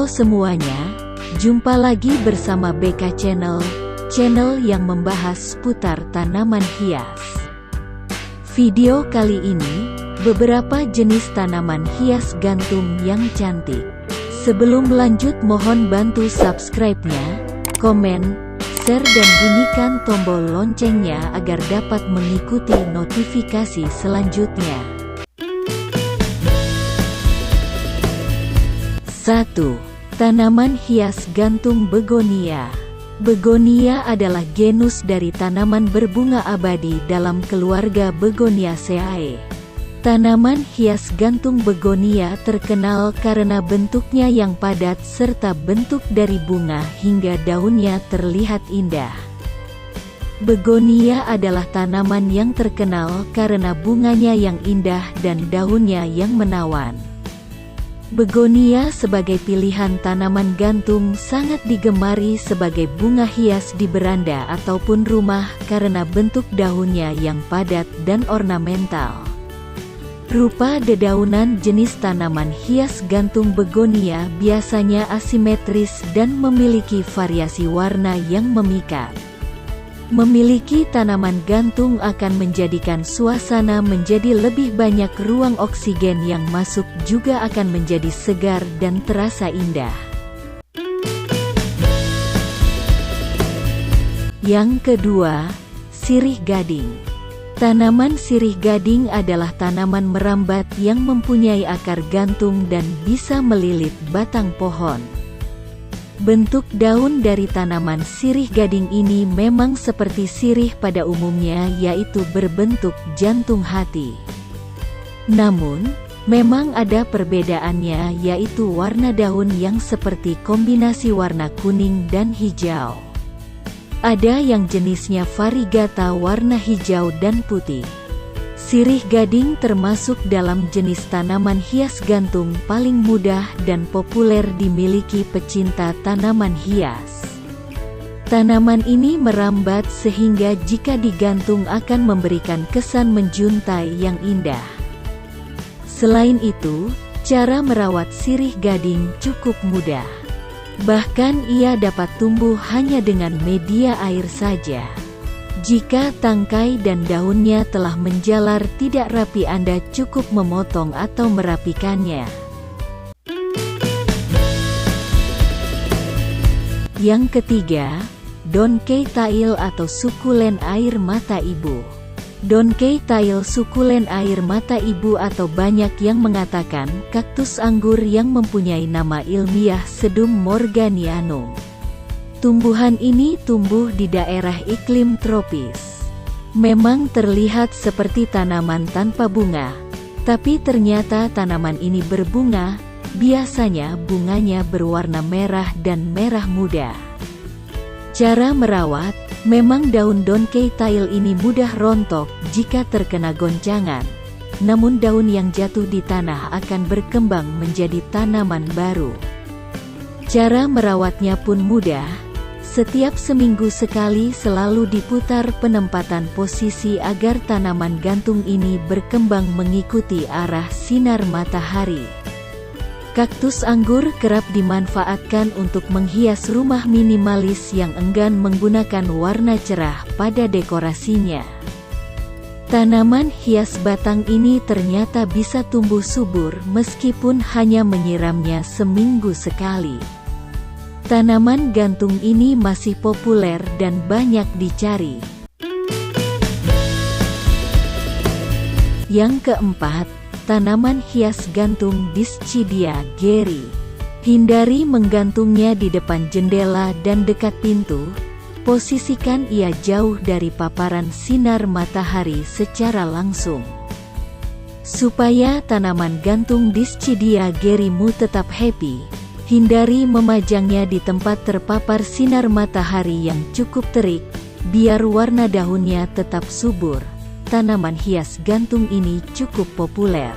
Halo semuanya, jumpa lagi bersama BK Channel, channel yang membahas seputar tanaman hias. Video kali ini, beberapa jenis tanaman hias gantung yang cantik. Sebelum lanjut mohon bantu subscribe-nya, komen, share dan bunyikan tombol loncengnya agar dapat mengikuti notifikasi selanjutnya. 1. Tanaman hias gantung begonia. Begonia adalah genus dari tanaman berbunga abadi dalam keluarga Begoniaceae. Tanaman hias gantung begonia terkenal karena bentuknya yang padat serta bentuk dari bunga hingga daunnya terlihat indah. Begonia adalah tanaman yang terkenal karena bunganya yang indah dan daunnya yang menawan. Begonia sebagai pilihan tanaman gantung sangat digemari sebagai bunga hias di beranda ataupun rumah karena bentuk daunnya yang padat dan ornamental. Rupa dedaunan jenis tanaman hias gantung begonia biasanya asimetris dan memiliki variasi warna yang memikat. Memiliki tanaman gantung akan menjadikan suasana menjadi lebih banyak ruang oksigen yang masuk juga akan menjadi segar dan terasa indah. Yang kedua, sirih gading. Tanaman sirih gading adalah tanaman merambat yang mempunyai akar gantung dan bisa melilit batang pohon. Bentuk daun dari tanaman sirih gading ini memang seperti sirih pada umumnya, yaitu berbentuk jantung hati. Namun, memang ada perbedaannya, yaitu warna daun yang seperti kombinasi warna kuning dan hijau. Ada yang jenisnya variegata warna hijau dan putih. Sirih gading termasuk dalam jenis tanaman hias gantung paling mudah dan populer dimiliki pecinta tanaman hias. Tanaman ini merambat sehingga jika digantung akan memberikan kesan menjuntai yang indah. Selain itu, cara merawat sirih gading cukup mudah. Bahkan ia dapat tumbuh hanya dengan media air saja. Jika tangkai dan daunnya telah menjalar tidak rapi, Anda cukup memotong atau merapikannya. Yang ketiga, Donkey tail atau sukulen air mata ibu. Donkey tail sukulen air mata ibu atau banyak yang mengatakan kaktus anggur yang mempunyai nama ilmiah Sedum morganianum. Tumbuhan ini tumbuh di daerah iklim tropis. Memang terlihat seperti tanaman tanpa bunga, tapi ternyata tanaman ini berbunga, biasanya bunganya berwarna merah dan merah muda. Cara merawat, memang daun Donkey tail ini mudah rontok jika terkena goncangan, namun daun yang jatuh di tanah akan berkembang menjadi tanaman baru. Cara merawatnya pun mudah. Setiap seminggu sekali selalu diputar penempatan posisi agar tanaman gantung ini berkembang mengikuti arah sinar matahari. Kaktus anggur kerap dimanfaatkan untuk menghias rumah minimalis yang enggan menggunakan warna cerah pada dekorasinya. Tanaman hias batang ini ternyata bisa tumbuh subur meskipun hanya menyiramnya seminggu sekali. Tanaman gantung ini masih populer dan banyak dicari. Yang keempat, tanaman hias gantung Dischidia geri. Hindari menggantungnya di depan jendela dan dekat pintu. Posisikan ia jauh dari paparan sinar matahari secara langsung. Supaya tanaman gantung Dischidia gerimu tetap happy, hindari memajangnya di tempat terpapar sinar matahari yang cukup terik, biar warna daunnya tetap subur. Tanaman hias gantung ini cukup populer.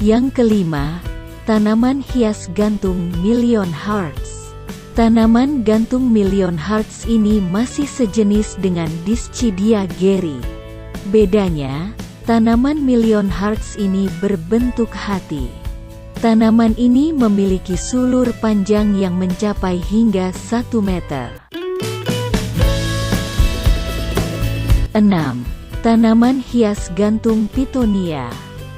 Yang kelima, tanaman hias gantung Million Hearts. Tanaman gantung Million Hearts ini masih sejenis dengan Dischidia geri. Bedanya, tanaman Million Hearts ini berbentuk hati. Tanaman ini memiliki sulur panjang yang mencapai hingga 1 meter. 6. Tanaman hias gantung Petunia.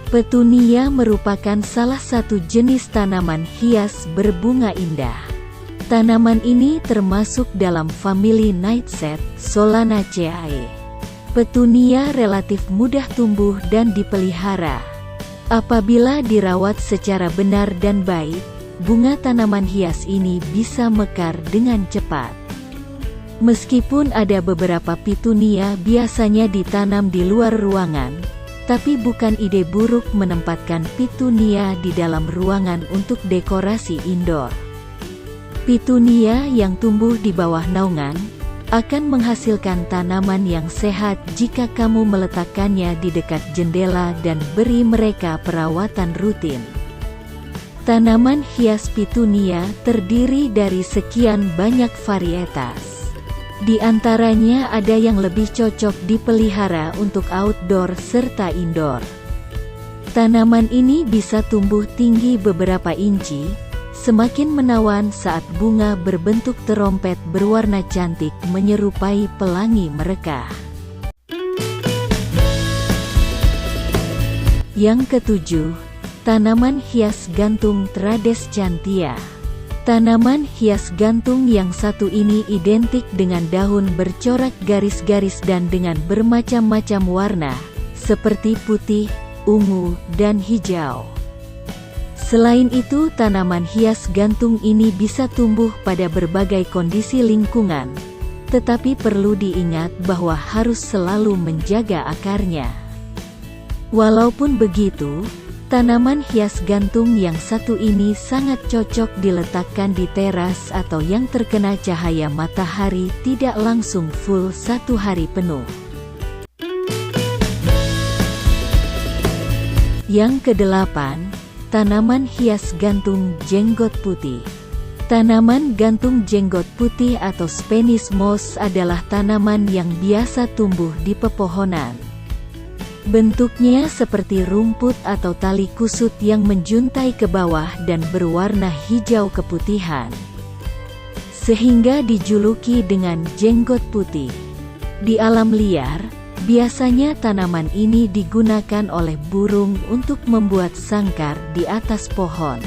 Petunia merupakan salah satu jenis tanaman hias berbunga indah. Tanaman ini termasuk dalam famili Nightshade, Solanaceae. Petunia relatif mudah tumbuh dan dipelihara. Apabila dirawat secara benar dan baik, bunga tanaman hias ini bisa mekar dengan cepat. Meskipun ada beberapa petunia biasanya ditanam di luar ruangan, tapi bukan ide buruk menempatkan petunia di dalam ruangan untuk dekorasi indoor. Petunia yang tumbuh di bawah naungan akan menghasilkan tanaman yang sehat jika kamu meletakkannya di dekat jendela dan beri mereka perawatan rutin. Tanaman hias petunia terdiri dari sekian banyak varietas. Di antaranya ada yang lebih cocok dipelihara untuk outdoor serta indoor. Tanaman ini bisa tumbuh tinggi beberapa inci, semakin menawan saat bunga berbentuk terompet berwarna cantik menyerupai pelangi merekah. Yang ketujuh, tanaman hias gantung Tradescantia. Tanaman hias gantung yang satu ini identik dengan daun bercorak garis-garis dan dengan bermacam-macam warna, seperti putih, ungu, dan hijau. Selain itu, tanaman hias gantung ini bisa tumbuh pada berbagai kondisi lingkungan, tetapi perlu diingat bahwa harus selalu menjaga akarnya. Walaupun begitu, tanaman hias gantung yang satu ini sangat cocok diletakkan di teras atau yang terkena cahaya matahari tidak langsung full 1 hari penuh. Yang kedelapan, tanaman hias gantung jenggot putih. Tanaman gantung jenggot putih atau Spanish moss adalah tanaman yang biasa tumbuh di pepohonan. Bentuknya seperti rumput atau tali kusut yang menjuntai ke bawah dan berwarna hijau keputihan, sehingga dijuluki dengan jenggot putih. Di alam liar, biasanya tanaman ini digunakan oleh burung untuk membuat sangkar di atas pohon.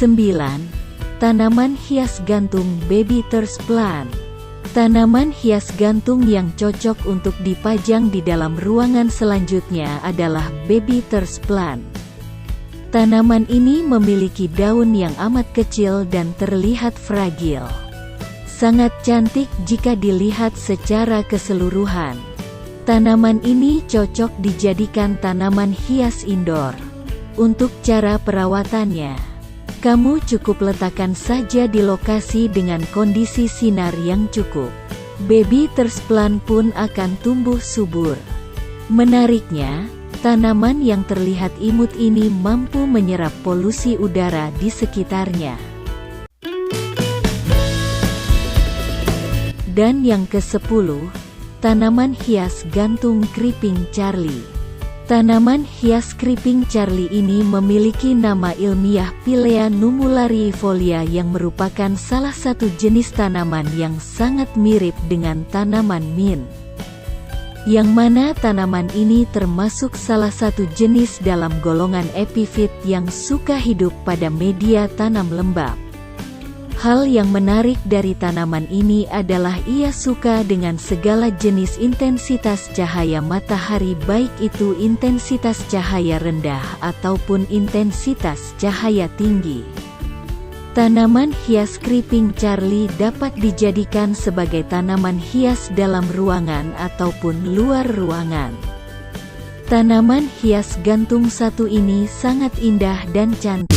9. Tanaman hias gantung Babyters plant. Tanaman hias gantung yang cocok untuk dipajang di dalam ruangan selanjutnya adalah Babyters plant. Tanaman ini memiliki daun yang amat kecil dan terlihat fragil. Sangat cantik jika dilihat secara keseluruhan. Tanaman ini cocok dijadikan tanaman hias indoor. Untuk cara perawatannya, kamu cukup letakkan saja di lokasi dengan kondisi sinar yang cukup. Babyters plant pun akan tumbuh subur. Menariknya, tanaman yang terlihat imut ini mampu menyerap polusi udara di sekitarnya. Dan yang ke-10, tanaman hias gantung Creeping Charlie. Tanaman hias Creeping Charlie ini memiliki nama ilmiah Pilea numulariifolia yang merupakan salah satu jenis tanaman yang sangat mirip dengan tanaman mint. Yang mana tanaman ini termasuk salah satu jenis dalam golongan epifit yang suka hidup pada media tanam lembab. Hal yang menarik dari tanaman ini adalah ia suka dengan segala jenis intensitas cahaya matahari, baik itu intensitas cahaya rendah ataupun intensitas cahaya tinggi. Tanaman hias Creeping Charlie dapat dijadikan sebagai tanaman hias dalam ruangan ataupun luar ruangan. Tanaman hias gantung satu ini sangat indah dan cantik.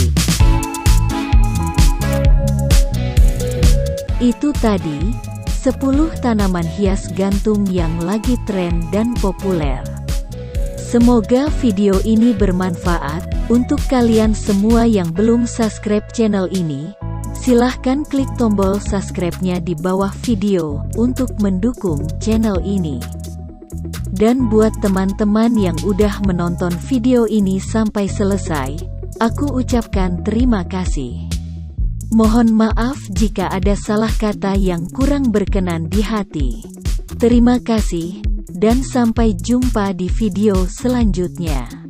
Itu tadi, 10 tanaman hias gantung yang lagi tren dan populer. Semoga video ini bermanfaat. Untuk kalian semua yang belum subscribe channel ini, silahkan klik tombol subscribe-nya di bawah video untuk mendukung channel ini. Dan buat teman-teman yang udah menonton video ini sampai selesai, aku ucapkan terima kasih. Mohon maaf jika ada salah kata yang kurang berkenan di hati. Terima kasih, dan sampai jumpa di video selanjutnya.